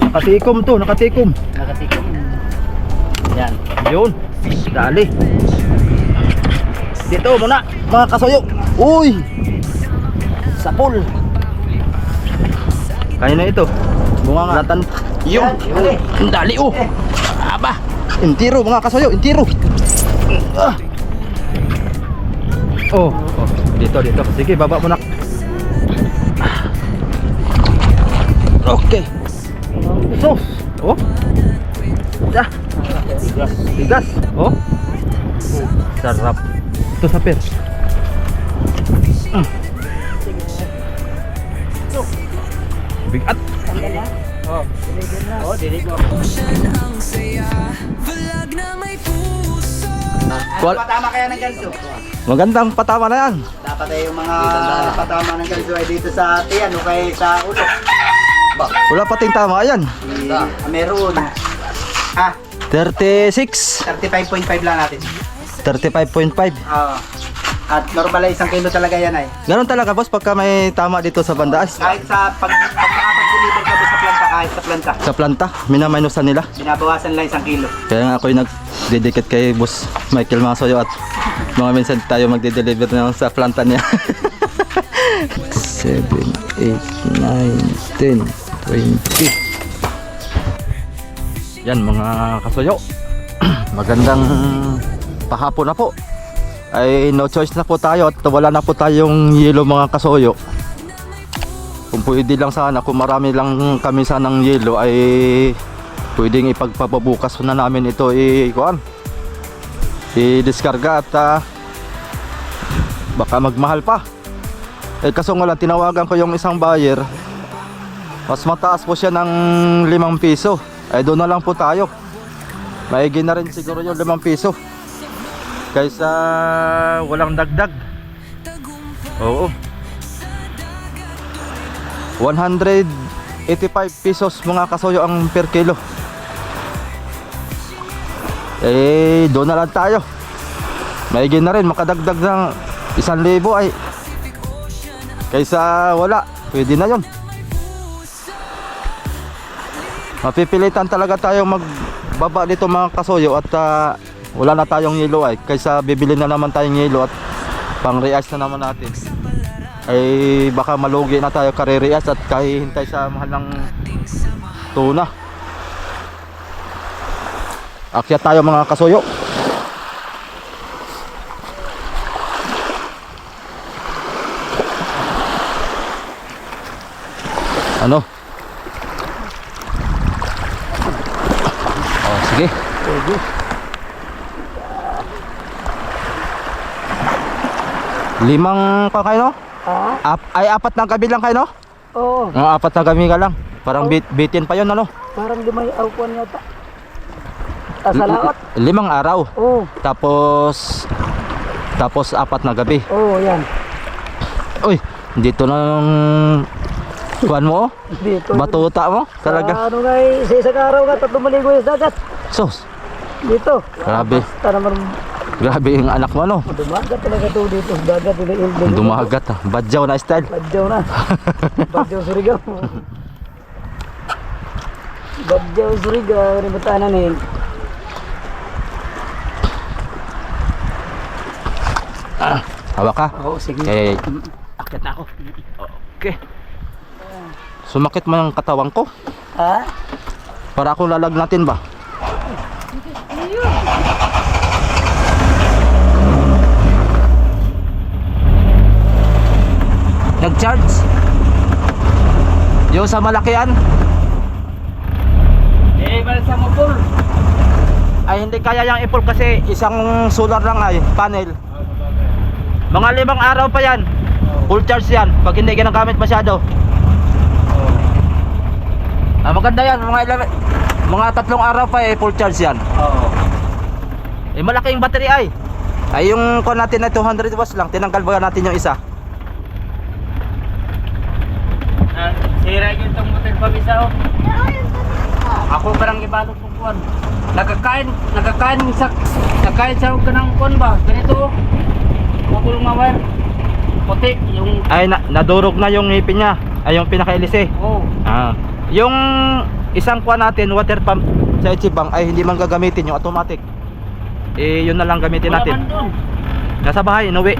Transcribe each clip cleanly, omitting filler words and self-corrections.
Nakatikom to, nakatikom. Nakatikom. Yan. Yun. Dali. Dito muna, mga kasuyo. Uy! Sapol. Kaya na ito. Bunga nga. Latan. Yun. Dali oh. Aba. Intiro mga kasuyo, intiro. Ah. Oh, dito. Sige, baba mo na. Okay. Sos. Oh. Dah. Tigas. Oh. Sarap. Ito sa pet. Bigat. Oh. Oh, dinig mo. Patama kaya ng ganso. Magandang patama na yan. Dapat ay yung mga patama ng ganso ay dito sa tiyan o kaya sa ulo. Wala pating tama yan. Meron. Ha? 36. 35.5 lang natin. 35.5. At normal ay 1 kilo talaga yan ay. Ganon talaga boss pagka may tama dito sa bandaas. Kahit sa pag-deliver ka sa planta, kahit sa planta. Sa planta, minaminusan nila. Binabawasan lang 1 kilo. Kaya nga ako'y nagdedicate kay boss Michael Masoyo at mga minsan tayo magde-deliver na sa planta niya. 7, 8, 9, 10, 20. Yan mga kasuyo. Magandang pahapon na po. Ay no choice na po tayo at wala na po tayong yelo mga kasuyo. Kung pwede lang sana, kung marami lang kami sanang yelo ay pwedeng ipagpapabukas na namin ito i-diskarga at baka magmahal pa. Eh kaso nga lang tinawagan ko yung isang buyer, mas mataas po siya ng 5 piso. Ay doon na lang po tayo. Maigi na rin siguro yung 5 piso kaysa walang dagdag. Oo, 185 pesos mga kasuyo ang per kilo. Eh doon na lang tayo. Maigi na rin makadagdag ng 1,000 ay kaysa wala. Pwede na yun. Mapipilitan talaga tayo magbaba dito mga kasuyo at wala na tayong yelo ay kaysa bibili na naman tayong yelo at pang re-ice na naman natin ay baka malugi na tayo kare-re-ice at kahihintay sa mahal ng tuna. Akyat tayo mga kasuyo. Ano? Oh, sige. Limang pa kayo, no? Ay, 4 na gabi lang kayo, no? Oo. 4 na gabi ka lang. Parang bitin pa yun, ano? Parang limay aupuan yata. Sa laot? 5 araw. Oo. Tapos 4 na gabi. Oo, yan. Uy, dito nang kuan mo? Dito. Batuta mo? Talaga. Ano nga sa isang araw ka, 3 maligo yung dagat. Sus, Dito. grabe. Basta naman Grabe yung anak mo, no? dumagat talaga to dito. Dagat dito. Dumagat, ha? Badyaw na style. Badyaw na. Badyaw Surigao. Badyaw Surigao. Ributanan eh. Hawak ka? Oo, sige. Okay. Akit na ako. Okay. Sumakit mo yung katawan ko? Ha? Para akong lalagnatin ba? Nag-charge? Yung sa malakian? Eh, balsa mo full. Ay hindi kaya yung i-pull kasi isang solar lang ay panel. Mga 5 araw pa yan. Full charge yan pag hindi ginagamit masyado. Maganda yan, mga 3 araw pa eh full charge yan. Oo. Eh malaking battery ay. Ay yung kuha natin na 200 watts lang, tinanggal ba natin yung isa? Sira yung itong motor pabisa oh. Ako parang ibalot po kuwan. Nagkakain sa ganang kuwan ba? Ganito oh. Makulong na wire. Puti yung Ay nadurog na yung ngipin niya. Ay yung pinaka-hélice. oh. Yung isang kuha natin water pump sa Ichibang ay hindi man gagamitin yung automatic, eh yun na lang gamitin Wala natin. man doon. Nasa bahay, inuwi.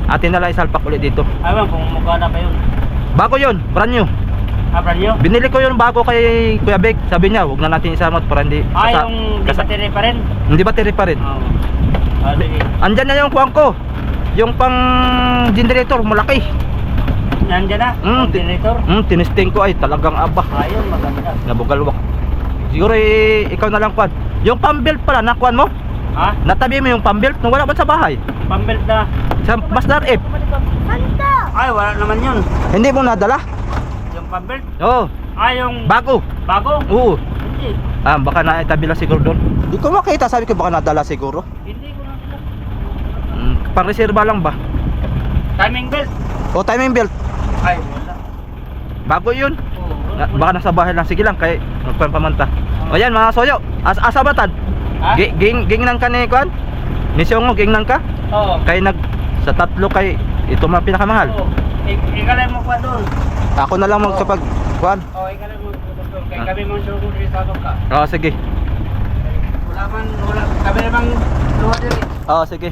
Atin na lang isalpak ulit dito. Aywan kung magkana pa yun. Bago yun, brand new. Brand new? Binili ko yun bago kay Kuya Bek. Sabi niya, huwag na natin isamot para hindi Yung di battery pa rin? hindi battery pa rin. Oo. Sige. Andyan na yung kuwang ko. Yung pang generator, malaki. Nandiyan na? Ang generator? Tinisting ko ay talagang aba. Ayun, maganda. Nabugalwak. Siguro ikaw na lang kuwan. Yung pambelt pala, nakuan mo? Ha? Natabi mo yung pambelt nung wala ba sa bahay? Pambelt na. Sa Masdar F. Ay, wala naman yun. Hindi mo nadala? Yung pambelt? Oo. Yung Bago. bago? Oo. Hindi. Baka naitabi lang siguro doon. Hindi ko makita, sabi ko baka nadala siguro. Hindi ko na sila. Pang-reserva lang ba? Timing belt? O timing belt. Ay, wala. Bago yun. Oo. Baka nasa bahay lang. Sige lang, kay magpapamanta. O yan mga soyo. Asa batad? Ha? Gingnan ka ni Kwan? Ni Siongo, gingnan ka? Oo. Kay sa tatlo kay ito mga pinakamahal. Oo. Ikalay mo pa doon. Ako na lang magkapag Kwan. Oo, ikalay mo pa doon. Kaya kami mong sugo rin sa ka. Oo, sige. Wala. Kami namang luha din eh. Oo, sige.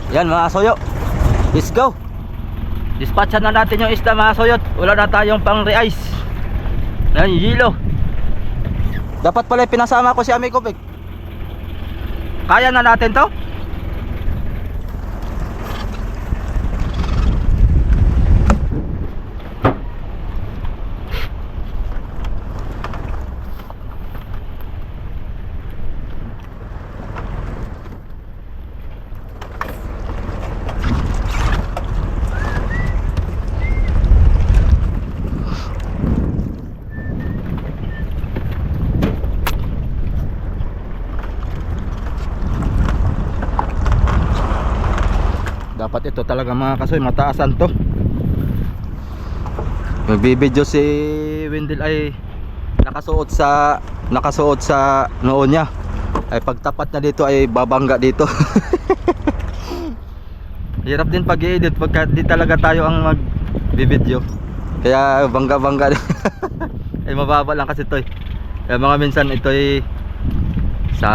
Yan mga soyo. Let's go. Dispatchan na natin yung isda mga soyot. Wala na tayong pang re-ice. Yan, yelo. Dapat pala pinasama ko si amigo Bek. Kaya na natin to? Dapat ito talaga mga kasoy, mataasan to. Magbibideo si Wendell ay nakasuot sa noon niya. Ay pagtapat na dito ay babangga dito. Hirap din pag-i-edit pagka di talaga tayo ang magbibideo. Kaya bangga-bangga din. Ay mababa lang kasi ito eh. Kaya mga minsan ito ay sa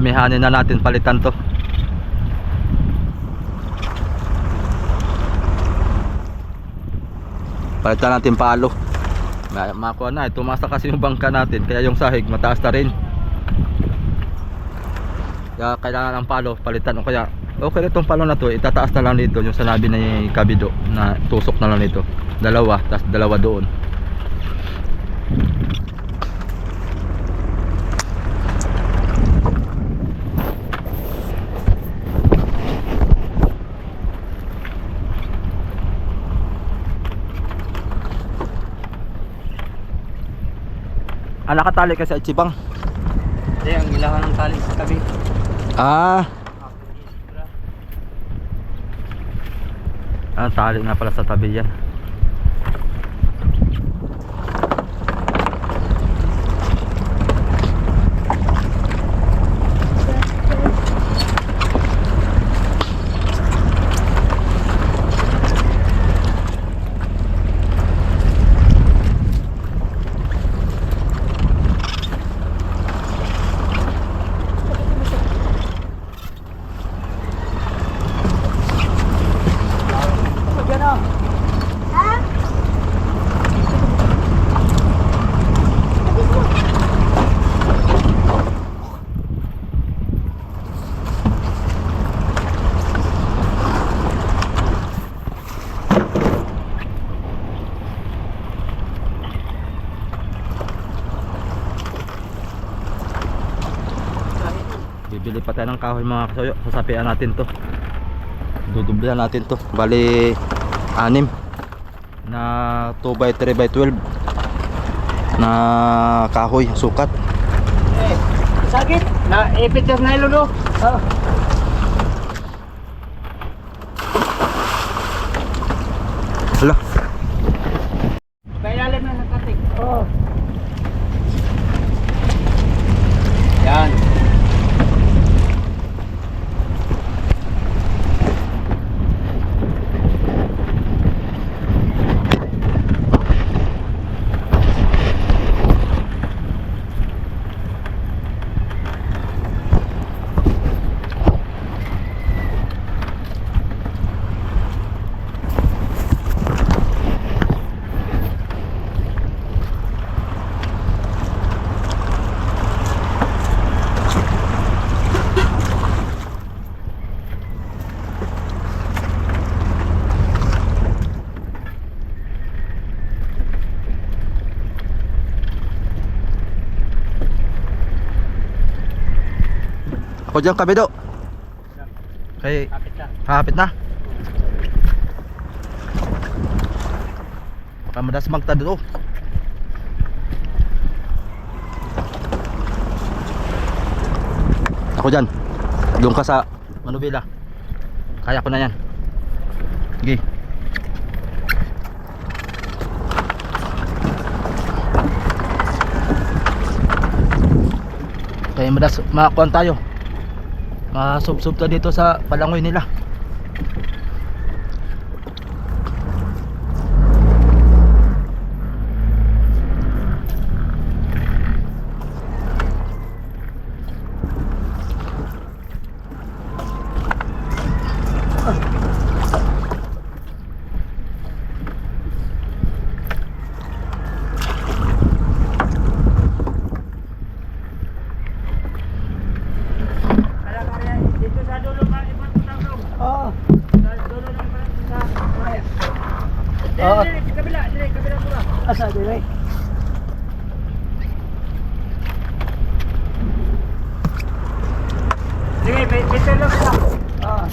amihanin na natin palitan to. Palitan natin palo. Makuha na, tumasa kasi yung bangka natin. Kaya yung sahig mataas na rin. Kaya kailangan ng palo, palitan. O kaya, okay na itong palo na to, itataas na lang dito. Yung sanabi ni Kabido na tusok na lang dito. Dalawa, tas dalawa doon. Nakatali ka sa Ichibang. Hindi, ang ilahan ng tali sa tabi. Tali nga pala sa tabi yan. Bibili pa tayo ng kahoy mga kasoyo. Sasapian natin to. Dudublihan natin to. Bali 6 na 2x3x12 na kahoy sukat. Sakit? Na ipit yung nylon do. Hala. Kailalim na sa katik. Yan. Ako dyan, kabido. Kay, Kapit na. hapit na. Baka madas magtad doon. Ako dyan. Doon ka sa Manubila. Kaya ko na yan. Sige. Kaya madas makakuan tayo. Masubsob ta dito sa palangoy nila. Dito sa dulo ka, ibang tutang. Oo. Sa dulo ng sa Korea. Oo. Dire, kabila pula. Asa dire? Sige, dito lang ka. Oo.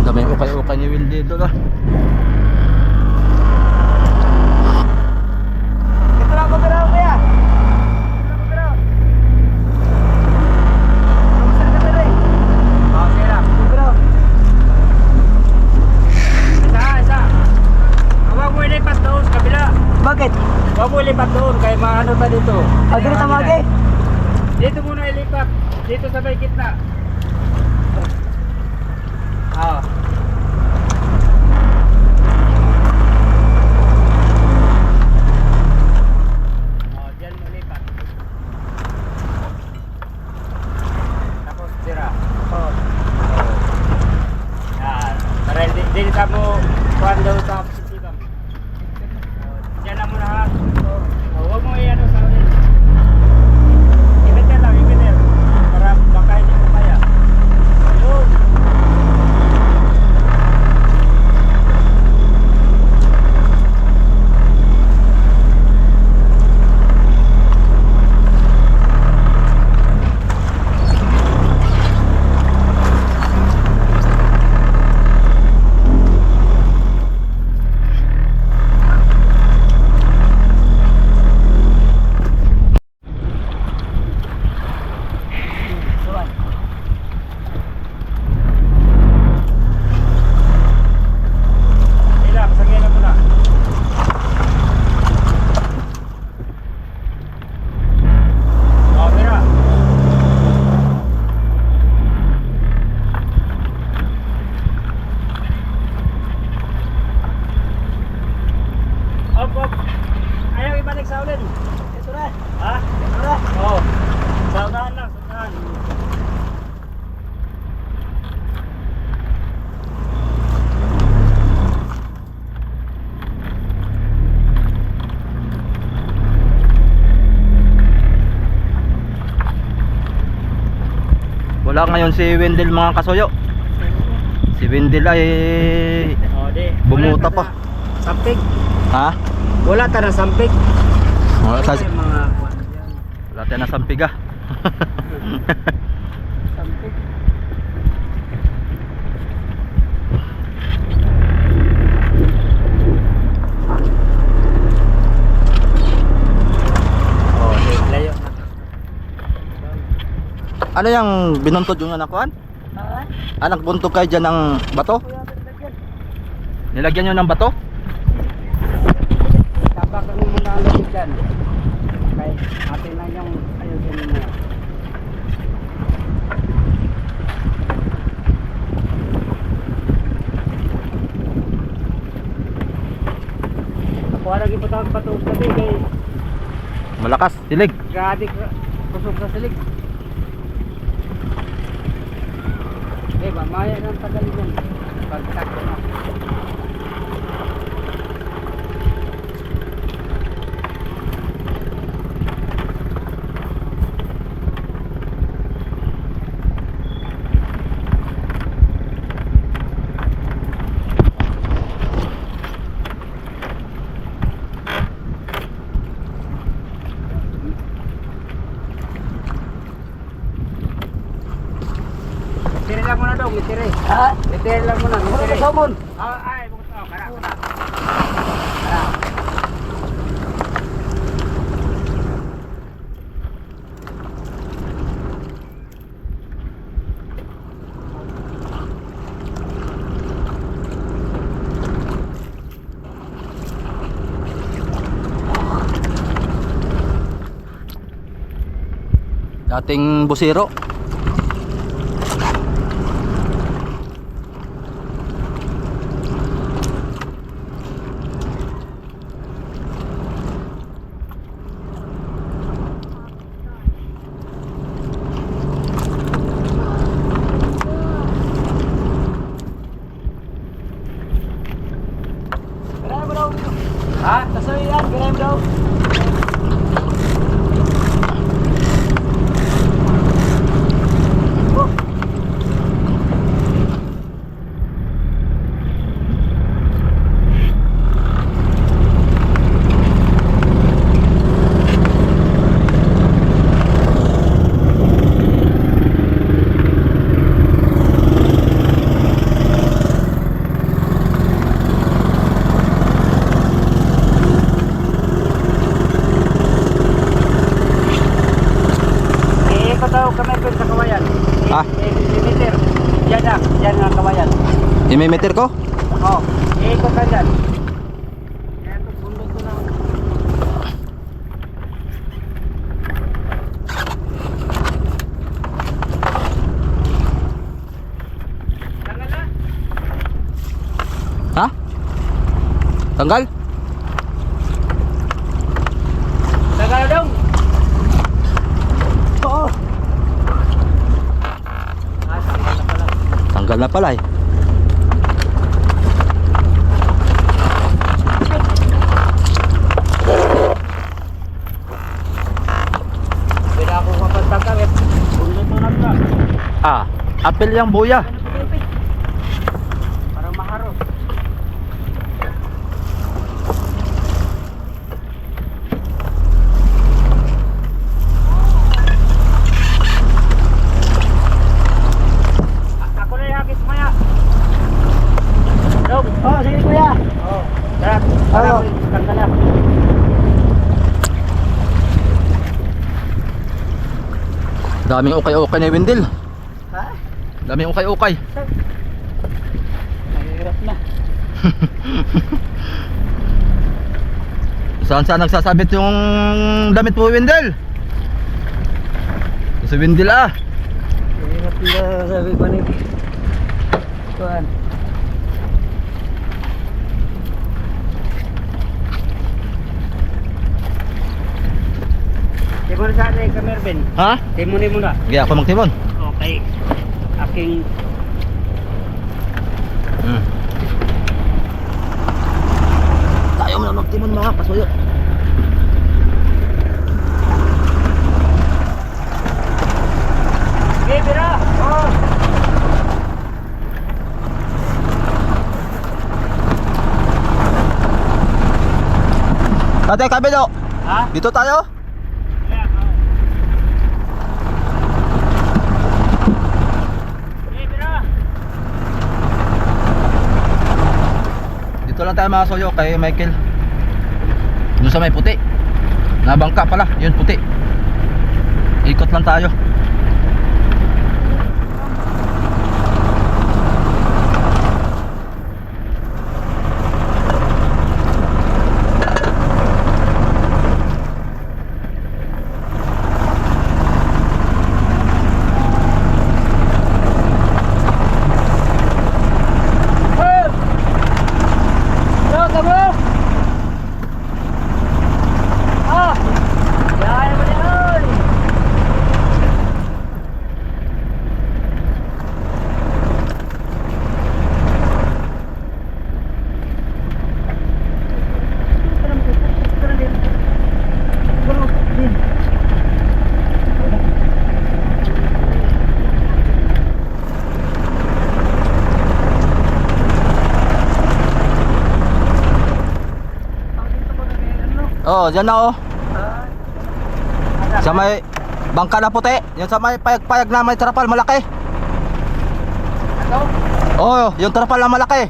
Dami ukay-ukay ni Will dito ka. Ito lang ko pero kuya. Ito lang ko pero. Kamusta ka pero? Okay lang. Pero. Isa. Huwag mo ilipat doon sa kabila. Bakit? Huwag mo ilipat doon, kaya maano pa dito. Agad sa magi. Dito muna ilipat. Dito sa may gitna. Ah. Oh, diyan mo lipat. Tapos tira. Oo. Yan. Para hindi ka mo kuhan daw sa positiban. Diyan lang muna ha. Huwag mo i-ano sa ulit. Ibiter lang, ibiter. Para baka hindi mo kaya. Ayun. Suwan. Sila, pasagay na muna. Oh, mira. Op. Ayaw ibalik sa ulin. Ito na. Ha? Ito na. Oo. Sa unahan lang, sa unahan. Wala ngayon si Wendell mga kasuyo. Si Wendell ay Oh, di. Bumuta Wala pa. ta na Sampig. ha? Wala ta na sampig. Wala Wala sa yung mga kuwan dyan. wala tayo na sampiga. Sampig. Oh, di. Layo na. Ano yung binuntod yung anakuan? Ah? Anak buntog kayo dyan ng bato? Kuya lagyan. Nilagyan nyo ng bato? Tapak ang muna ang lagig dyan. Okay. Atin lang yung ayusin mo na. Kuha lagi po tawag patog sabi kay Malakas, tilig. grabe kusog sa silig. Eh, mamaya ng tagal yan. Pagtakbo na. lang muna daw, mitire. Ha? Mitire lang muna, Mura mitire. ka somon. Ay, bukod ako, kara. Dating busiro. Ganahin mo daw. Ha? Kasoy yan, ganahin mo daw. Iikot daw kami dun sa kawayan. Ha? Meter. Yan ang kawayan. Imimeter ko? Oo, iikot ka dyan. Eto, bundok ko na. Tanggal na? Ha? Tanggal? Tanggal na daw. Oo. Tanggal na pala. Tanggal na pala eh. Pwede ako kapag eh. Bundok ko na ka. Ah, apel yang buya. Parang maharot. Ako na yung hagis maya. Dong. Oh, sige kuya. Oo. Tara. Oo. Tanggal na. Daming ukay-ukay ni Windel. Ha? Daming ukay-ukay. Mahirap na. Saan nagsasabit yung damit mo, Windel? Si Windel ah. Mahirap na sabi ko ni. Tuan. Timon sa atin ka Mervin. Ha? Timonin mo na. Sige, ako magtimon. Okay. Aking Tayo mo na magtimon mga kasuyo. Sige, bira. Oh. Tatay kabelo. Ha? Dito tayo. Yeah, oh. Sige, bira. Dito lang tayo mga kasuyo kay Michael. Doon sa may puti. Nabangka pala, yun puti. Ikot lang tayo. Yo, kamu. Ah. Kaya mo na oy. Oh, dyan na oh. Sa may bangka na puti. Yan sa may payag-payag na may trapal malaki. Ito? Oh, yung trapal na malaki.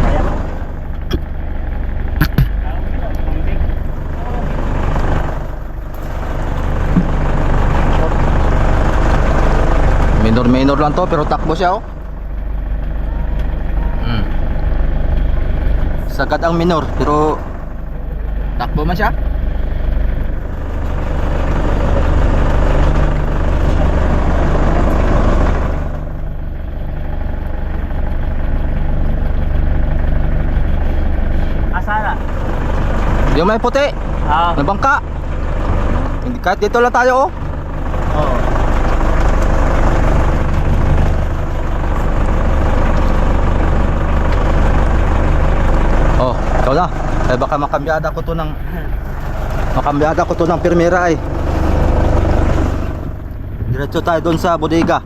Kaya mo? Tubig. Minor lang to pero takbo siya oh. Sagad ang minor pero takbo man siya. Asara. Yung may puti Ah. na bangka. Hindi, kahit dito lang tayo oh. Oo. Oh, ikaw na. Eh baka makambiyada ko to ng pirmera eh. Diretso tayo doon sa bodega.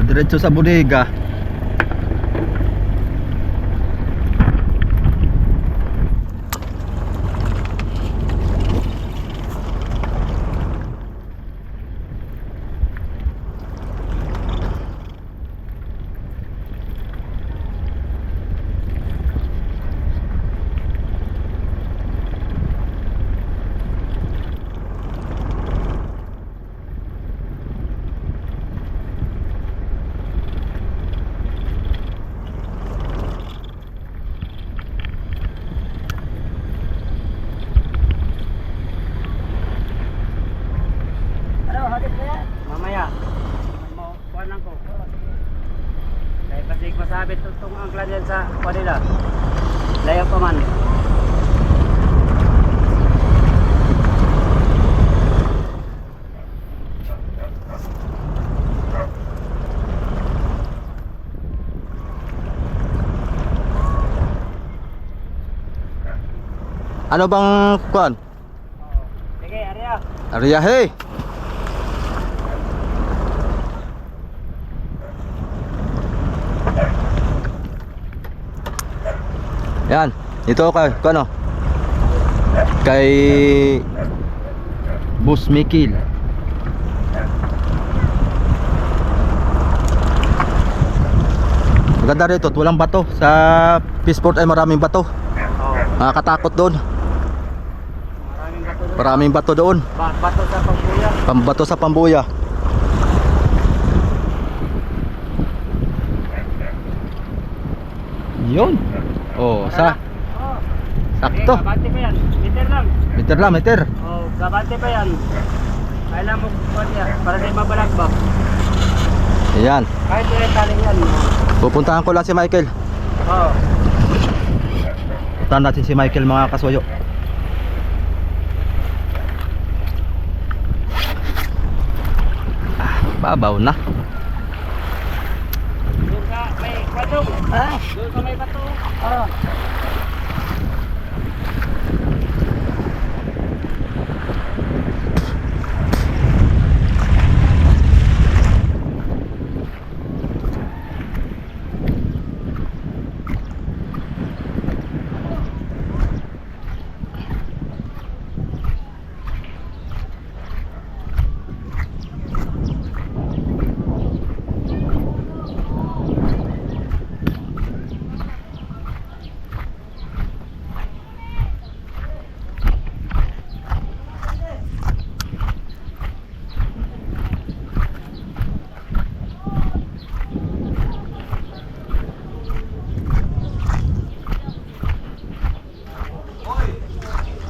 Diretso sa bodega. Ano, hagis na yan? Mamaya. Mo kuanan ko. Kaya kasi masabi tutong ang klan sa kanila. Layo pa man. Ano bang kuan? Sige, Arya. Arya hey. Yan, dito kay ano? Kay Boss Mikil. Maganda rito, walang bato. Sa Peaceport ay maraming bato. Oo. Nakakatakot doon. Maraming bato doon. Maraming bato doon. Bato sa pambuya. Pambato sa pambuya. Yun. Oh, sa Oo. sakto. Gabante pa yan. Meter lang. Meter lang, meter. Oh, gabante pa yan. Kailan mo kuan yan para di mabalagbak. Ayan. Kahit ilang tali yan. Pupuntahan ko lang si Michael. Oo. Puntahan natin si Michael mga kasuyo. Babaw na. Doon sa may bato. Doon sa may bato. Oo.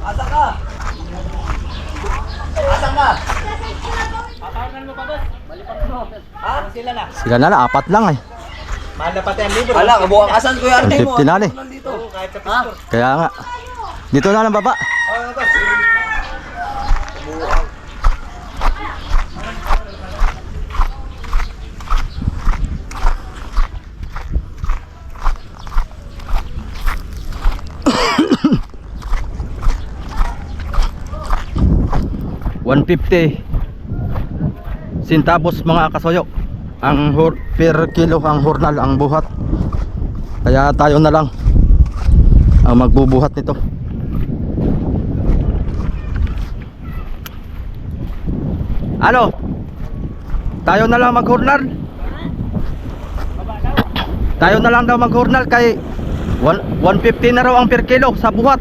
Asa ka? Asa ka? Patawanan mo pa boss. Balipat mo. Ha? Sila na. Sila na, apat lang eh. Mahal na pati ang libre. Wala, kabuang asan ko yan. 150 na eh. Dito. Kahit sa pistol. Kaya nga. Dito na lang baba. Oo, boss. $150 centavos mga kasoyo. Ang per kilo ang hornal, ang buhat. Kaya tayo na lang ang magbubuhat nito. Ano? Tayo na lang mag-hornal. Tayo na lang daw mag-hornal kay 150 na raw ang per kilo sa buhat.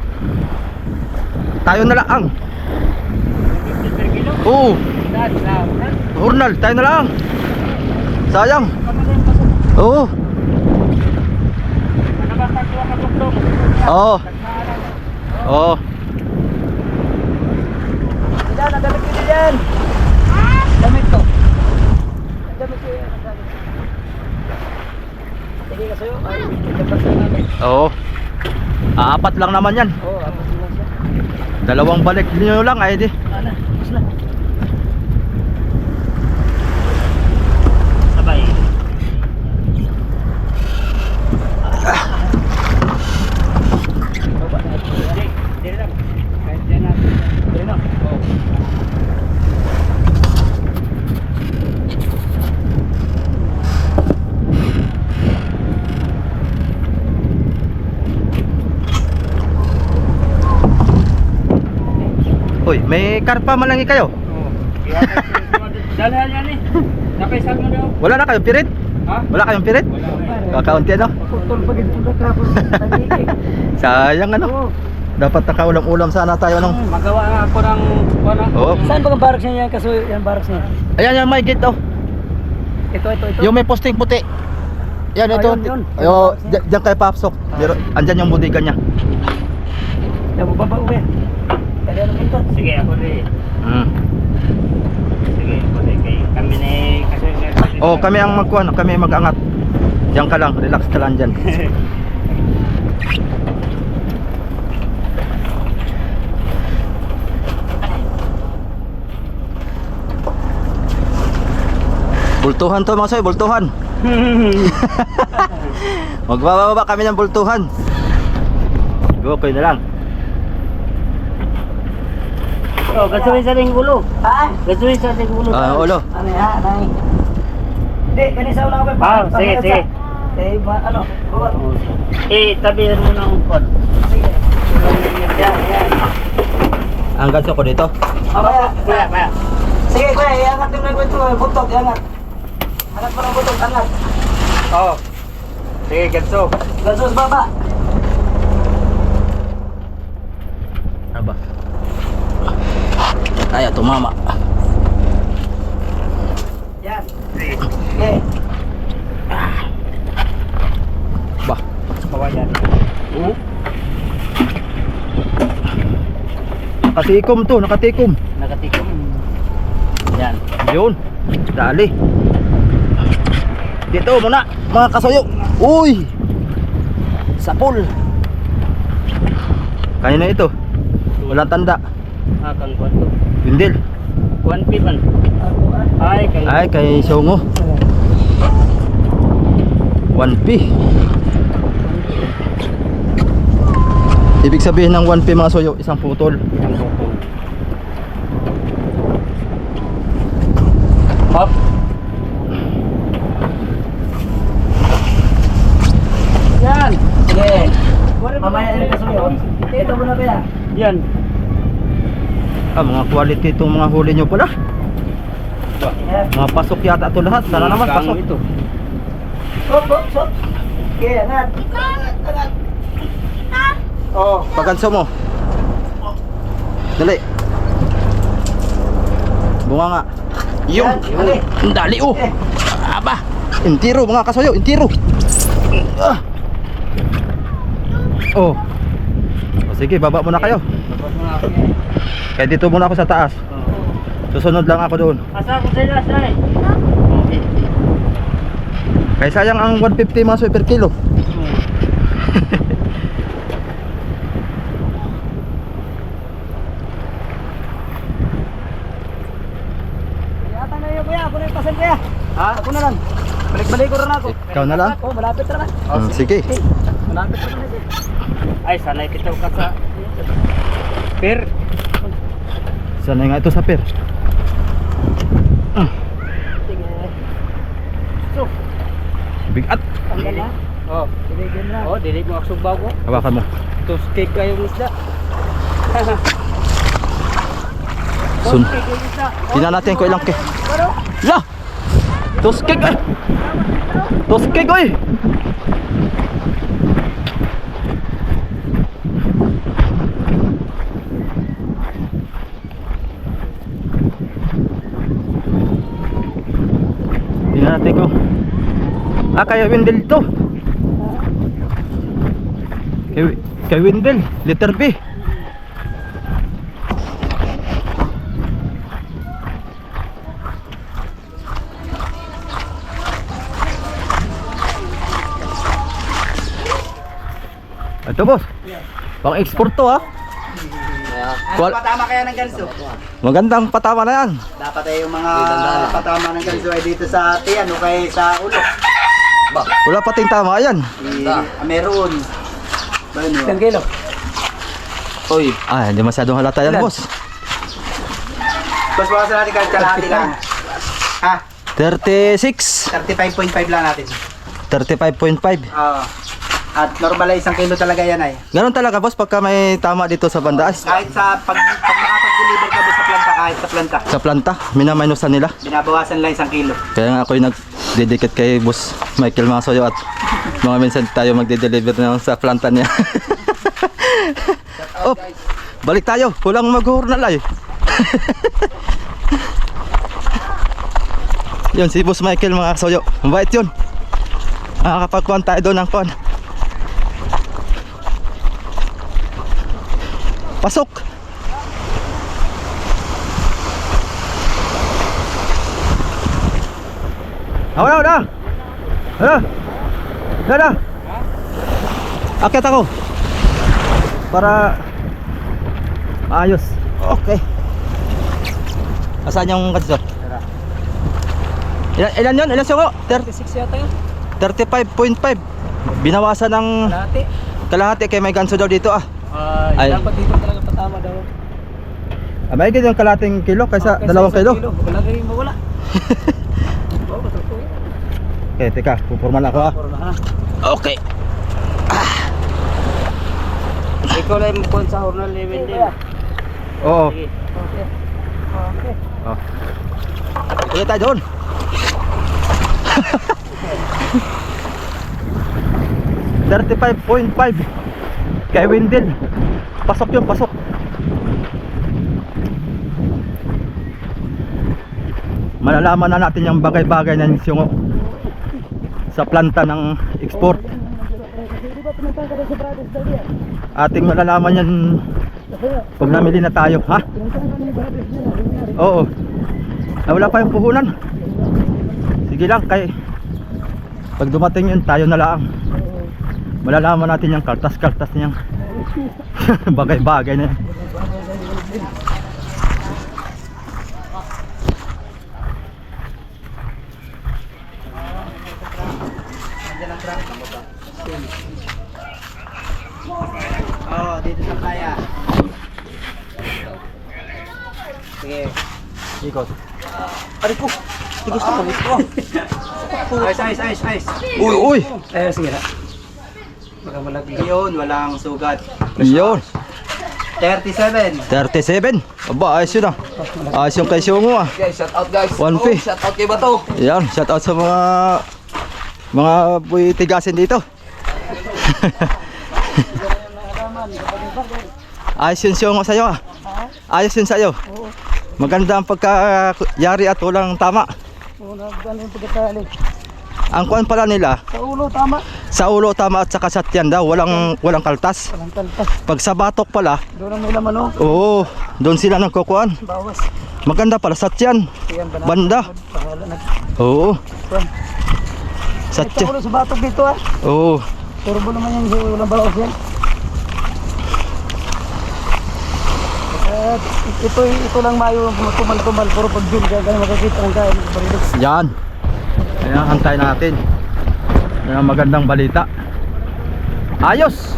Tayo na lang. 50 per kilo? Oo, Saan? Sa ulan? hornal, tayo na lang. Sayang. Kami rin pasok. Oo. Ano ba tagwa ka tuklong? Oo. Oo. Diyan, ang damit ko diyan. Damit ko. Ang damit ko yan. Ang damit. Sige ka sa'yo. Ay, dapat sa'yo namin. Oo. Apat lang naman yan. Oo, ako sila siya. Dalawang balik nyo lang ay di. Ano? Mas na. Sabay. Baba na ito. Dili lang. Kahit dyan natin. Dili na. Oo. Uy, may karpa man lang kayo. Dalahan yan eh. Nakaisal mo daw. Wala na kayong pirit? Ha? Wala kayong pirit? Wala. Kakaunti ano? Putol pa gito ka tapos. Tagigig. Sayang ano? Oo. Dapat nakaulam-ulam sana tayo ano? Magawa nga ako ng Oo. Saan ba ang barracks niya yan? Kaso yan barracks niya. Ayan yan may gate oh. Ito. Yung may posting puti. Yan Ah, ito. yun. Yo, diyan kay Papsok. Pero andyan yung bodega niya. Yan, baba uwi. Kaya ano punta? Sige, ako rin. Mm. Sige, ako rin. Kami na kasi... Oh, kami ang magkuhan, kami mag-angat. Diyan ka lang, relax ka lang diyan. Bultuhan to mga soy, bultuhan. Magbababa kami ng bultuhan. Go, kayo na lang. Oh, gasuin sa ring ulo. Ha? Gasuin sa ring ulo. Ulo. Ano yan? Anay? Hindi, kanisa wala ako. Ah, sige, sige. Eh, ano? Buwan. Tabihan mo ng umpon. Sige. Yan. Ang ganso ko dito. Mamaya. Kaya. Sige, kuya, iangat yung nagwento. Butok, iangat. Angat mo ng butok, angat. Oh. Sige, ganso. Gasos baba. Aba. Ay, tumama. Yan. Sige. Okay. Ba. Kawayan. Nakatikom to, nakatikom. Nakatikom. Yan. Yun. Dali. Dito muna, mga kasoyo. Uy! Sapol. Kanina ito. Walang tanda. Kang kwanto. Bindil. 1P man. Ay, kang... Ay, kay Songo. 1P. Ibig sabihin ng 1P mga soyo, isang putol. Ang bukong. Hop. Yan. Sige. Mamaya yung kasuyo. Ito muna kuya. Yan. Ah, mga quality itong mga huli nyo pala. Yan. Mga pasok yata ito lahat. Sana naman Kang pasok. ito. Sop. Okay, angat. Angat. Oh. Paganso mo. Dali. Bunga nga. Yung. Dali. Dali oh. Aba. Intiro mga kasoyo. Intiro. Ah. Oh. O, sige, baba muna kayo. Tapos mo na ako. Kaya dito muna ako sa taas. Susunod lang ako doon. Asa ko sila, say? Kaya sayang ang 150 mga soy per kilo. Yata na yun kuya. Ako na yung pasan kuya. Ha? Ako na lang. Balik-balik ko rin ako. Ikaw na lang. Oh, malapit na lang. Sige. Malapit na lang. Ay, sanay kita ka sa... Per. Sana nga ito sa per. ganso. Bigat. Tanggal na. Oh. Diligyan na. Oh, dili mo aksog bago. Hawakan mo. Toasted kayong isda. Sun. Toasted kayong isda. Tingnan natin kung ilang La! Toskeg ay! Toskeg ay! Tingnan natin kung kaya Wendell to. Kay Wendell, letter B. Ito boss. Pang export to ha. Ano patama kaya ng ganso? Magandang patama na yan. Dapat ay yung mga patama ng ganso ay dito sa tiyan o kaya sa ulo. Wala pating tama yan. Meron. Isang kilo. Oy. Hindi masyadong halata yan boss. Boss, bawasan natin kahit kalahati lang. Ha? 36. 35.5 lang natin. 35.5. At normal ay 1 kilo talaga yan ay. Ganon talaga boss pagka may tama dito sa banda. Kahit sa pag nakapag-deliver ka doon sa planta, kahit sa planta. Sa planta, minaminusan nila. Binabawasan lang 1 kilo. Kaya nga ako'y nag-dedicate kay boss Michael Masoyo at mga minsan tayo magde-deliver na sa planta niya. Oh, balik tayo. Kulang mag-hurnal ay. Yun si boss Michael mga kasoyo. Mabait yun. Nakakapagkuhan tayo doon ng kuhan. Pasok. Dah. Akyat ako. Para ayos. Okay. Asan yung kadso? Ilan yun? Ilan suko? 36 yata yun. 35.5. Binawasan ng Kalahati. kalahati kay may ganso daw dito ah. Ay. Dapat dito talaga patama daw. May yung kalating kilo kaysa 2 kilo. Wala kayong mawala. Okay, teka, pupurman ako ah. Okay. Ikaw lang mo sa hornal level din. Oo. Sige. Okay. Oh. Ulit tayo doon. $35.5 kay Wendell. Pasok yun, pasok. Malalaman na natin yung bagay-bagay na yung sa planta ng export. Ating malalaman yan pag namili na tayo, ha? Oo. Wala pa yung puhunan. Sige lang, kay pag dumating yun tayo na lang. Malalaman natin yung kaltas-kaltas niyang bagay-bagay na yan. Dito sa playa. Sige. Ikot. Aray ko. Tigos na kami ko. Ayos. Uy. Sige na. Baka malaglag. Yun, walang sugat. Yun. 37. 37. Aba, ayos yun ah. Ayos yung kay Siongo ah. Guys, shout out guys. 1P. Shout out kay Bato. Yan, shout out sa mga buhay tigasin dito. Ayos yun Siongo sa'yo ah. Ayos yun sa'yo. Maganda ang pagkayari at walang tama. Ganun pagkatali. Ang kuan pala nila, Sa ulo, tama. sa ulo tama at saka sa tiyan daw, walang kaltas. Walang talpas. Pag sa batok pala, Doon ang may laman, oh. oo, doon sila nagkukuan. Bawas. Maganda pala sa tiyan, Yan, banda. Bahala na. Oo, sa Ito tiyan. ulo sa batok dito, ah. Oo, Turbo naman yan, walang bawas yan. Ito lang mayo tumal-tumal, puro pag-zoom kaya ganyan makikita ang kain ng barilog. yan. Ayan, hantay natin. Yan ang magandang balita. Ayos!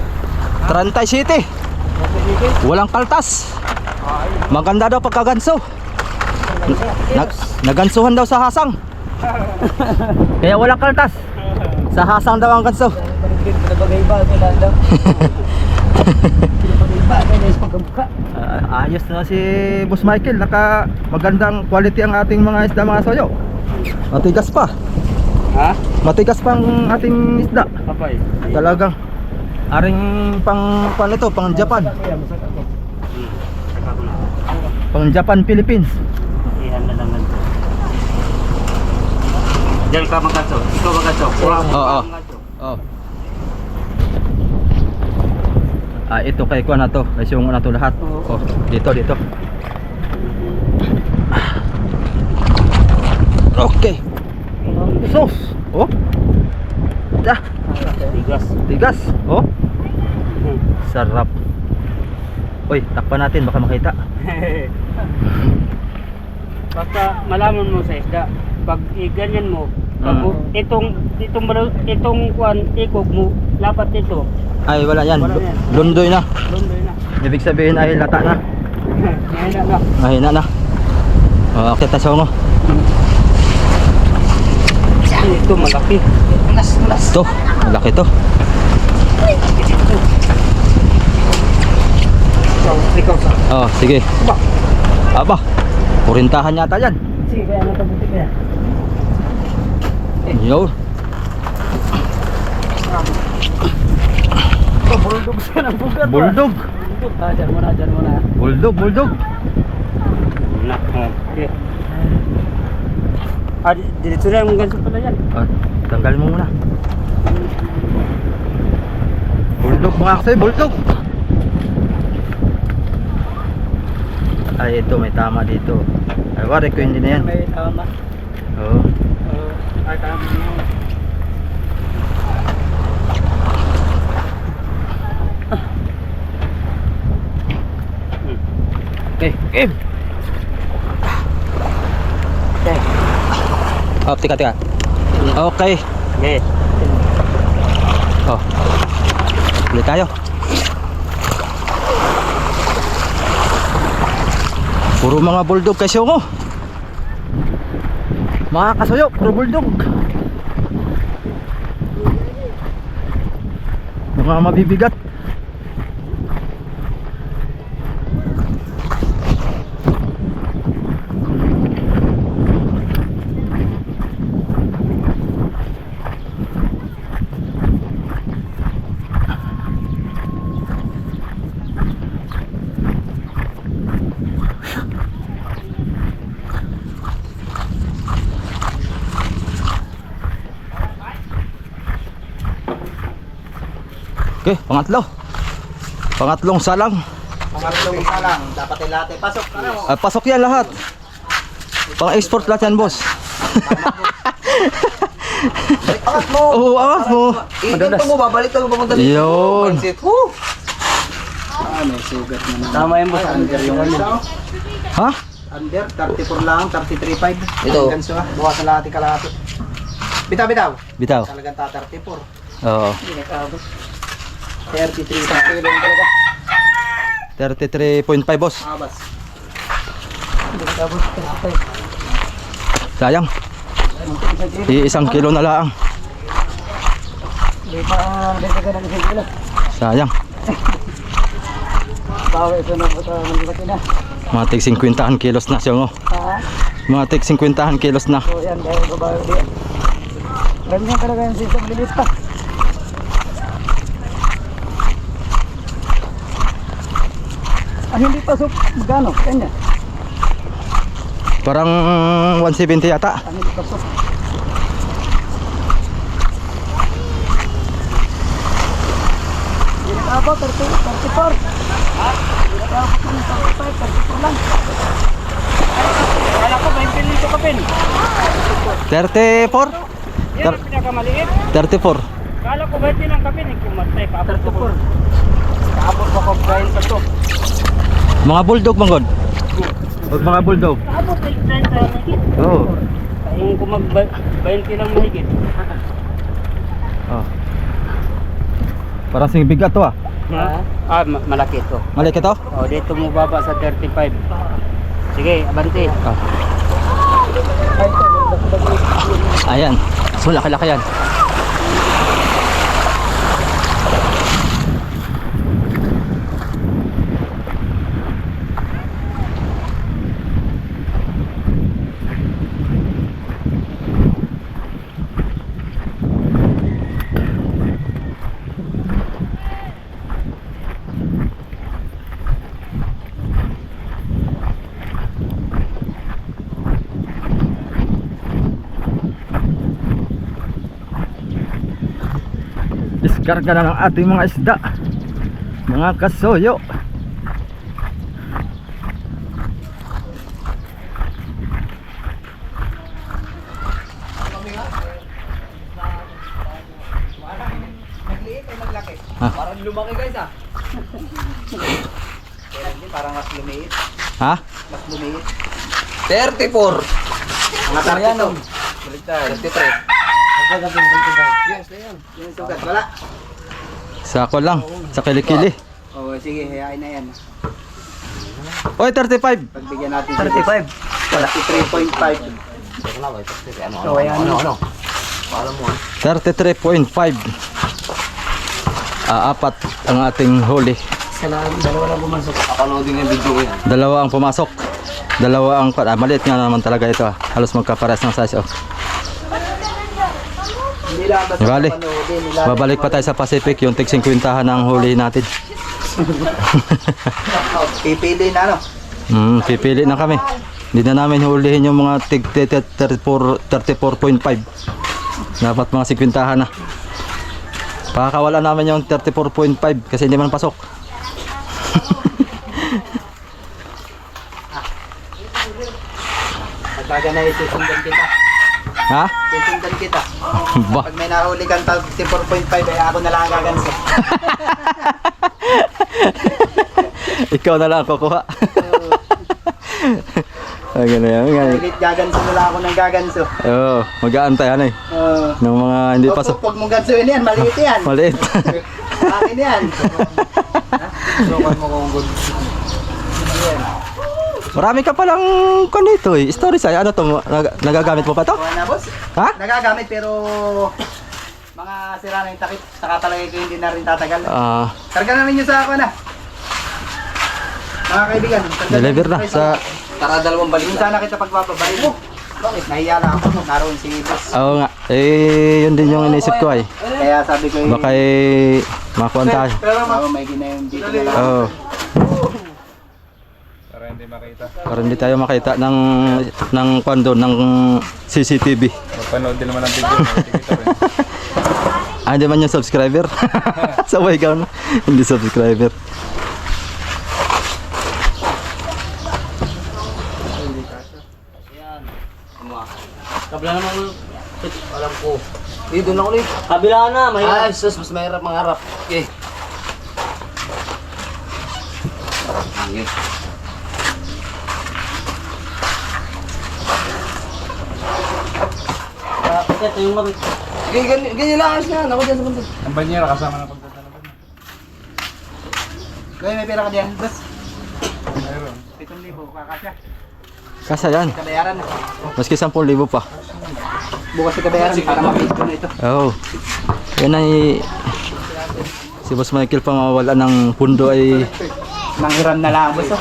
30 City. Walang kaltas. Maganda daw pagkaganso. Nagansuhan daw sa hasang. Kaya walang kaltas. Sa hasang daw ang kanso. Pinabagay ba? Kailan daw? Pinabagay ba? Kailan isang kamukha? Ayos na si Boss Michael. Magandang quality ang ating mga isda, mga soyo. Matigas pa. Ha? Matigas pa ang ating isda. Papay. Talagang aring pang ito, pang Japan. Pang Japan, Philippines. Iyan na lang nandito. Diyan ka magkatso. Ikaw magkatso. Oo. Oh. Ito kay kuha na to. Kay sungo na to lahat. Oh, dito. Okay. Sos. Oh. Dah. Tigas. Oh. Sarap. Uy, takpan natin baka makita. Basta malaman mo sa isda. Pag ganyan mo, pag itong kuan ikog mo, lapat ito. Ay wala yan. Wala yan. Lundoy na. Lundoy na. Ibig sabihin ay lata na. Mahina na. Mahina na. Okay, tayo mo. Ito malaki. Ito, malaki to. Ikaw sa. Oh, sige. Aba. Purintahan yata yan. Sige, kaya natabuti kaya. Yo. Bulldog siya ng bugat. Bulldog. Dyan muna. Bulldog. Na. Okay. Dito na yung ganso pala yan. Tanggal mo muna. Bulldog mga kasi, bulldog. Ay, ito may tama dito. Ay, wari ko hindi na yan. May tama. Oo. Ay, tama na. Okay, game. Okay. Oh, tika. Okay. Okay. Oh. Ulit tayo. Puro mga bulldog kasi ako. Mga kasuyo, puro bulldog. Mga mabibigat. Okay, pangatlong salang. Dapat ilate. Pasok ka na. Pasok yan lahat. Pang-export lahat yan, boss. Angat mo. Oo, angat mo. Ganito mo, babalik ka pumunta dito. Yun. May sugat naman. Tama yung boss. Under yung ano. Ha? Under, 34 lang, 33.5. Ito. Ganso ha. Bukas sa kalahati. Bitaw. Bitaw. Talagang 34. Oo. Hindi nakabot. 33 sa kilo yung talaga. 33.5, boss. Abas. Hindi nakabot. 35. Sayang. Isang kilo na lang. Hindi pa ka ng isang kilo. Sayang. Bawa ito na po ito. Nandito na. Mga tig 50 kilos na siya, oh. Ha? Mga tig 50 kilos na. So yan, dahil babayo din. Ganyan talaga yung system limit pa. Hindi pasok. Magkano? Kanya? Parang 170 yata. Hindi pasok. Hindi nakabot, 34. Ha? Hindi nakabot ng 35, 34 lang. Kala ko 20 nito ka pin. 34? Yan ang pinakamaliit. 34. Kala ko 20 ng kapin. Kumatay ka. 34. Kaabot pa ko kain pa to. Mga bulldog, manggod. Huwag mga bulldog. Kaabot na yung 30 na higit. Oo. Kung kumag 20 lang mahigit. Oh. Parang sing bigat to, ah. Malaki ito. Mali ka to? O, dito mo baba sa 35. Sige, abante. Ah. Ay, ito. Ayan. So, laki-laki yan. Diskarga na ng ating mga isda, mga kasoyo. Nagliit ay naglaki. Ha? Parang lumaki guys ah. Kaya hindi, parang mas lumiit. Ha? Mas lumiit. 34. Mga 32. Baligtad. 33. Yes, ayan. Yan ang sugat. Wala. Sako lang, sa kilikili. Oo, sige, hayain na yan. Oy, 35. Pagbigyan natin 35. 33.5. So, ayan. Ano? 33.5. Apat ang ating huli. Dalawa lang bumasok. Uploading yung video ko yan. Dalawa ang pumasok. Dalawa ang maliit nga naman talaga ito. Halos magkapares ng size. Oh. Hindi lang basta Bali. panoodin nila. Babalik pa tayo sa Pacific, yung tig 50 ang huli natin. Pipili na, no? Pipili na kami. Hindi na namin hulihin yung mga tig 34.5. Dapat mga 50 na. Pakakawala namin yung 34.5 kasi hindi man pasok. Pagkaga na isusundan kita. Ha? Susundan kita. Ba? Pag may nahuli kang 34.5 ay ako na lang ang gaganso. Ikaw na lang ang kukuha. Ay, ganun yan. Ulit gaganso na lang ako ng gaganso. Oo, mag-aantay ano eh. Ng mga hindi pasok. Huwag mong gansuin yan, maliit yan. Maliit. Akin yan. Sukan mo kung good. Marami ka palang kanito eh. Stories ay ano to? Nagagamit mo pa to? Kuha na, boss. Ha? Nagagamit pero mga sira na yung takip. Saka talaga ko hindi na rin tatagal. Karga na rin nyo sa ako na. Mga kaibigan. karga Deliver na rin sa... Para dalawang balik. Yung sana kita pagbababalik mo. Bakit? Nahiya na ako. Naroon si boss. Oo nga. Eh, yun din yung inisip ko ay. Kaya sabi ko Baka eh, makuha tayo. Pero may ginayong dito na lang. Oo. Para hindi tayo makita ng kwando ng CCTV. Magpanood din naman ng video. Makikita rin. Hindi man yung subscriber. Sabay ka no? Hindi subscriber. Kabila naman, alam ko. Doon ako ulit. Kabila na, mahirap. Ay, sus, mas mahirap mangarap. Okay. Okay. Ito yung mabit. Ganyan lang ayos nga. Ako dyan sa bundok. Ang banyera kasama ng pagdadala. Gawin, may pera ka dyan. Bas, Mayroon. 7,000. Kakasya. Kasa yan. Kabayaran na. Maski 10,000 pa. Bukas yung kabayaran para mapit ko na ito. Oo. Yan ay... Si Boss Michael pa mawala ng pundo ay... Nanghiram na lang. Bas,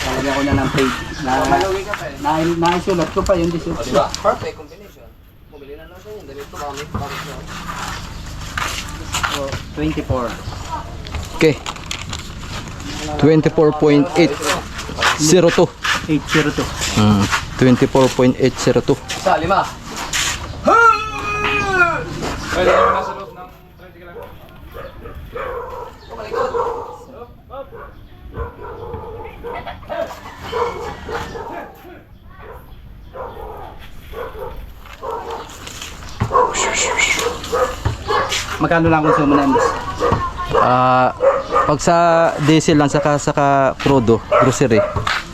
Talagyan ko na ng page. Naisulat ko pa yung 18. Perfect combination. Bumili na lang siya yun. Dali ito kami. 24. Okay. 24.802. 802. 24.802. Sa lima. Pwede naman nasa loob ng 30 lang. Magkano lang konsumo na yan? Pag sa diesel lang saka crudo, grocery,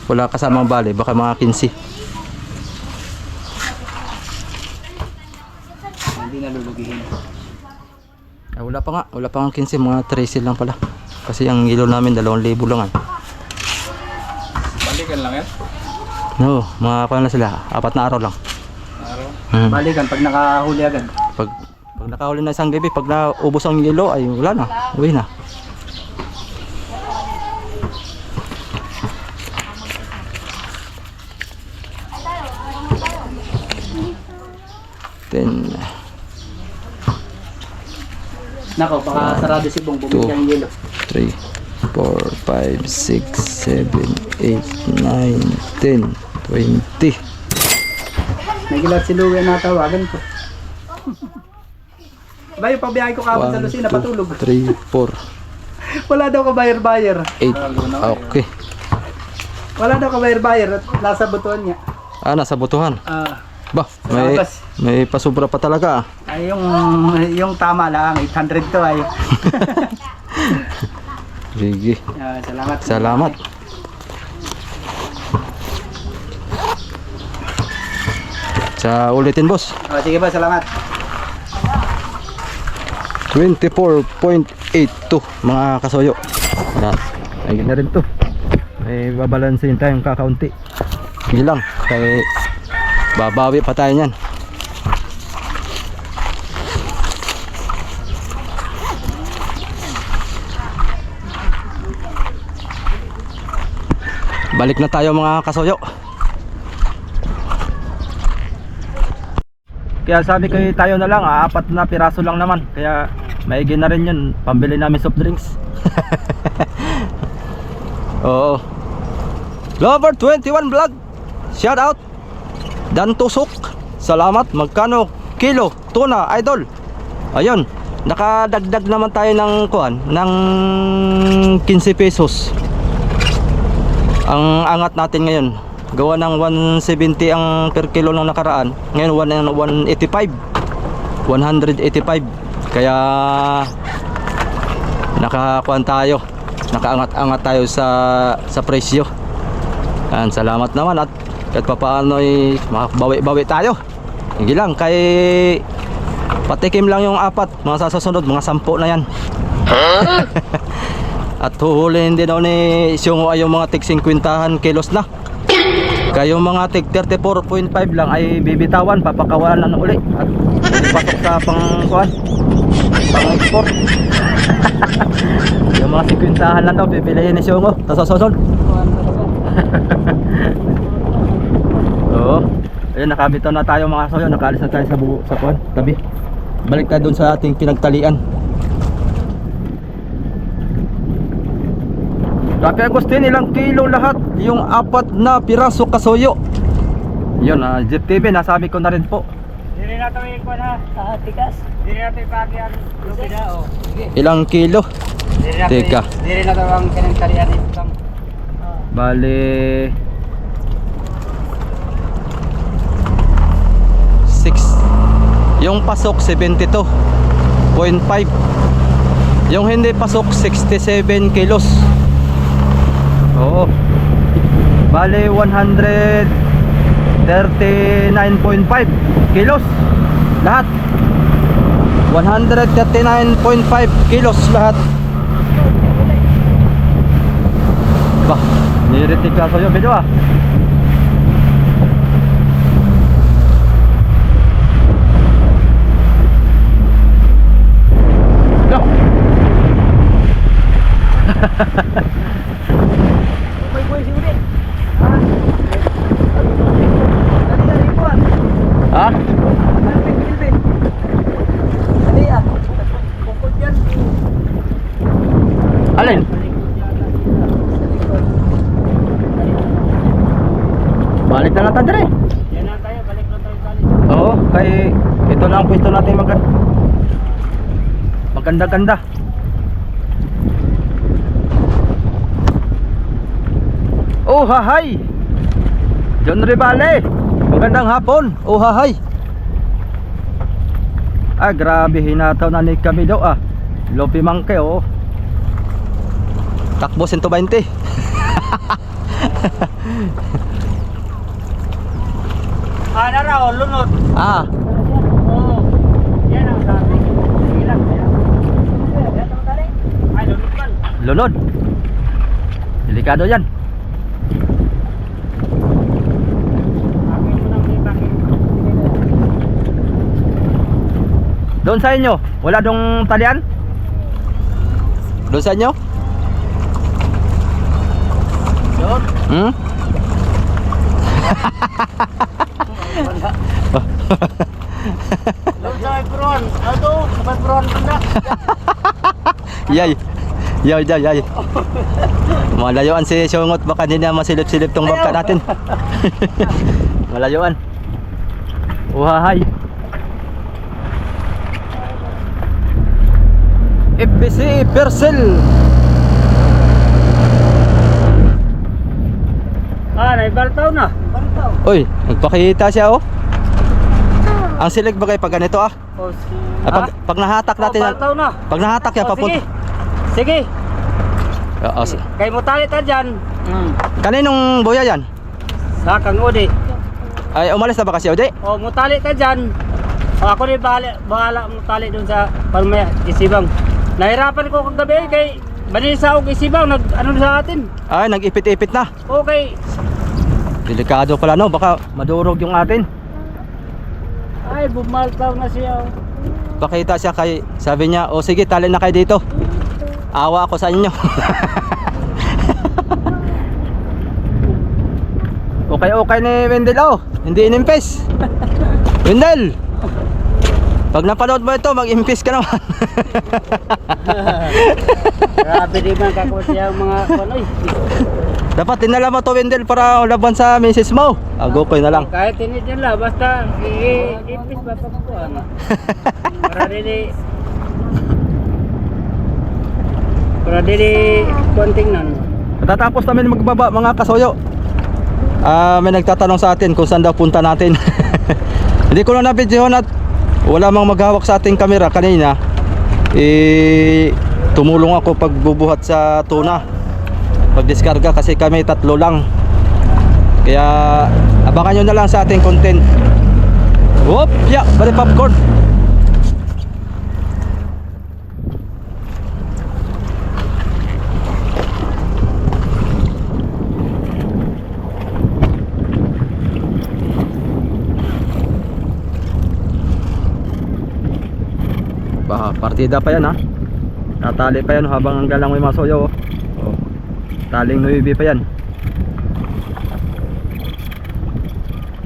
wala kasamang bale, baka mga 15. Hindi na lulugihin. Ay, wala pa nga 15, mga 13 lang pala. Kasi ang ilo namin 2,000 lang. Balikan lang yan. No, mga paano na sila, 4 na araw lang. Araw. Balikan pag nakahuli agad. Pag nakahuli na isang gabi, pag naubos ang yelo, ay wala na, uwi na. Then, Nako, baka sarado si Bong bumili ang yelo. 3, 4, 5, 6, 7, 8, 9, 10, 20. May gilat si Louie na tawagan ko. Ba yung pabiyahe ko kapag sa Lucina, patulog. 3, 4, Wala daw ka bayar-bayar. 8. Okay. Wala daw ka bayar-bayar at nasa butuan niya. Nasa butuhan. Bah, Labas. may pasubra pa talaga. Ay yung tama lang, 800 to ay. Sige. Salamat. Salamat. Sa ulitin, boss. Sige ba, salamat. 24.82 mga kasoyo. Yan. Ayun na rin to. May babalansin tayong kakaunti. Sige lang. Kaya babawi pa tayo niyan. Balik na tayo mga kasoyo. Kaya sabi ko tayo na lang, 4 na piraso lang naman. Kaya maigi na rin yun, pambili namin soft drinks. Oo. Lover 21 vlog, shout out. Dan Tusok, salamat. Magkano kilo tuna, idol? Ayun, nakadagdag naman tayo ng kuan, ng 15 pesos. Ang angat natin ngayon, gawa ng 170 ang per kilo ng nakaraan. Ngayon 185. Kaya nakakuan tayo, nakaangat-angat tayo sa presyo. Yan, salamat naman at kahit papaano ay makabawi-bawi tayo. Hindi lang, kay patikim lang yung 4, mga sasunod, mga 10 na yan. At huhulihin din daw ni Siongo ay yung mga tig 50 kilos na. Kaya yung mga tig 34.5 lang ay bibitawan, papakawalan na uli at pasok sa pang-kuan, pang-export. Yung mga 50 lang daw pipiliin ni Siongo sa susunod. Oo. Ayun, nakabitaw na tayo mga kasoyo, nakaalis na tayo sa kuan, tabi. Balik tayo dun sa ating pinagtalian. Rapi Agustin, ilang kilo lahat yung 4 na piraso kasoyo. Yun, Jeep TV, nasabi ko na rin po. Dili na ito yung kuwan ha, tikas. Dili na ito yung pagi ang lubida o. Ilang kilo? Teka. Dili na ito ang kinagtalian ito. Bale 6. Yung pasok 72.5. Yung hindi pasok 67 kilos. Oo. Bale 139.5 kilos lahat. 139.5 kilos lahat. Bah, niritik ka sa'yo video ah. Go. Ha? Alin? Balik na natin dire. Yan na tayo, balik na tayo balik. Oo, kay ito na ang pwesto natin maganda-ganda. Oh, hahay. John Rivale. Magandang hapon. Oh, hahay. Grabe, hinataw na ni kami daw ah. Lopi mangke oh. Takbo 120. Na raw, lunod. Ah, Oo. Yan ang sabi. Sige lang. lunod. Delikado yan. Doon sa inyo, wala dong talian? Doon sa inyo? Doon. Hmm? Doon sa Maypuron. Ato, sa Maypuron na. Yay. Yay. Malayuan si Syungot, baka hindi na masilip-silip tong bangka natin. Malayuan. Uhahay. FBC Percel. Naibaltaw na. Baltaw. Uy, nagpakita siya oh. Ang silig ba kayo pag ganito ah? Oh, Pag nahatak natin yan. baltaw na. Pag nahatak yan, Sige. Sige. Oo, Kay mo talit na dyan. kaninong buya yan? Sa kang Udi. Ay, umalis na ba kasi Ode? O, mutali ka dyan. O, ako rin bahala mutali dun sa Palmaya, Isibang. Nahirapan ko kagabi kay Manisa o Isibang, ano sa atin. Ay, nag-ipit-ipit na. Okay. Delikado pala no, baka madurog yung atin. Ay, bumaltaw na siya. Pakita siya kay, sabi niya, o sige, tali na kayo dito. Awa ako sa inyo. Okay ni Wendell oh, hindi inimpes. Wendell, pag napanood mo ito, mag-impis ka naman. Grabe din man kako siya mga kunoy. Dapat dinala mo to Wendell para laban sa misis mo. Agokoy na lang. Kahit tinid nila, basta ipis ba pagkuhan. Para dili konting nan. Matatapos namin magbaba mga kasoyo. May nagtatanong sa atin kung saan daw punta natin. Hindi ko na na-videohan at wala mang maghawak sa ating kamera kanina. Tumulong ako pagbubuhat sa tuna, pagdiskarga kasi kami tatlo lang. Kaya abangan nyo na lang sa ating content. Whoop! Yeah! Bali popcorn! Partida pa yan ha. Natali pa yan habang hanggang lang may masoyo oh. Taling nuibi pa yan.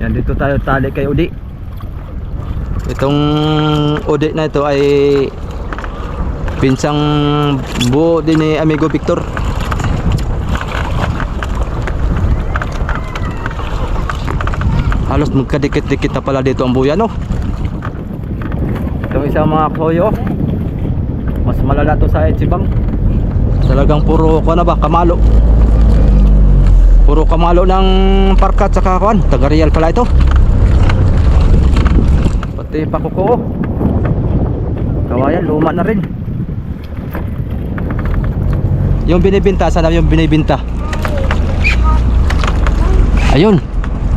Yan, dito tayo tali kay Udi. Itong Udi na ito ay pinsang buo din ni Amigo Victor. Halos magkadikit-dikit na pala dito ang buya no. Itong isang mga koyo, mas malala to sa Etsibang. Talagang puro ko na ba, kamalo. Puro kamalo ng parkat sa kakuan. Taga-real pala ito. Pati pakuko. Kawayan, luma na rin. Yung binibinta, sana yung binibinta. Ayun,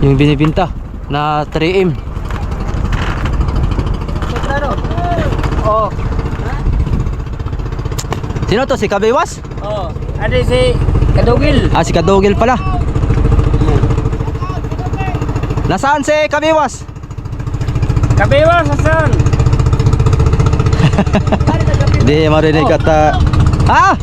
yung binibinta na 3M. Oh. Sino to? Si Kabiwas? Oh. Ade si Kadugil. Ah, si Kadugil pala. Nasaan si Kabiwas? Kabewa sasan. Hindi marinig at ah!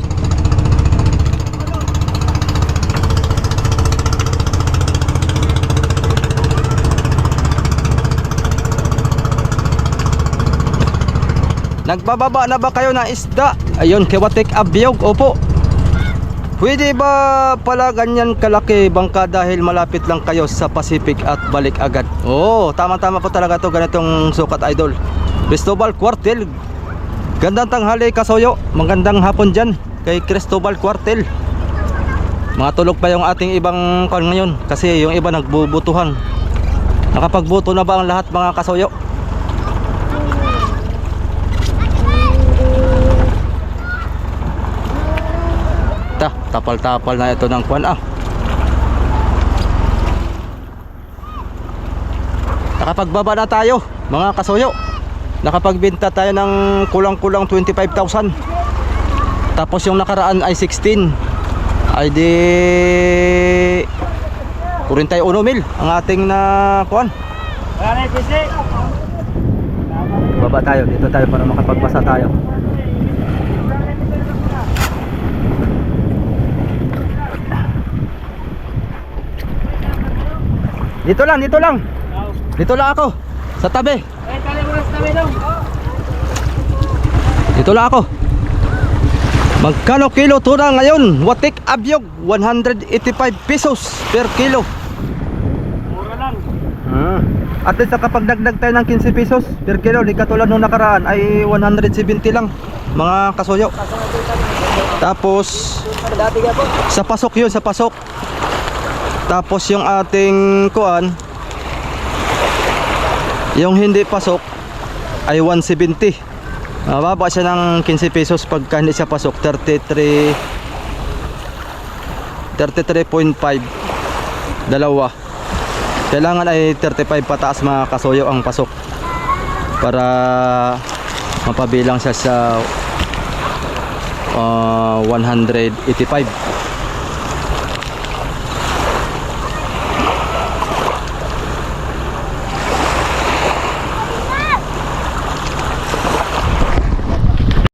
Nagbababa na ba kayo ng isda? Ayun, Kiwatik Abiyog, opo. Pwede ba pala ganyan kalaki bangka dahil malapit lang kayo sa Pacific at balik agad? Oo, tama-tama po talaga to, ganitong sukat idol. Cristobal Cuartel. Gandang tanghali kasoyo. Magandang hapon dyan kay Cristobal Cuartel. Mga tulog pa yung ating ibang kan ngayon kasi yung iba nagbubutuhan. Nakapagbuto na ba ang lahat mga kasoyo? Tapal-tapal na ito ng kwan ah. Nakapagbaba na tayo mga kasoyo. Nakapagbenta tayo ng kulang-kulang 25,000. Tapos yung nakaraan ay 16. Ay di 41 mil ang ating na kuan. Wala na PC. Baba tayo, dito tayo para makapagpasa tayo. Dito lang, dito lang. Dito lang ako. Sa tabi. Eh, tali mo na sa tabi dong. Dito lang ako. Magkano kilo tuna ngayon? Watik abyog 185 pesos per kilo. Mura lang. At least nakapagdagdag tayo ng 15 pesos per kilo. Di katulad nung nakaraan ay 170 lang mga kasuyo. Tapos sa pasok yun, sa pasok. Tapos yung ating kuan, yung hindi pasok ay 170. Mababa siya ng 15 pesos pagka hindi siya pasok. 33.5 dalawa. Kailangan ay 35 pataas mga kasuyo ang pasok para mapabilang siya sa 185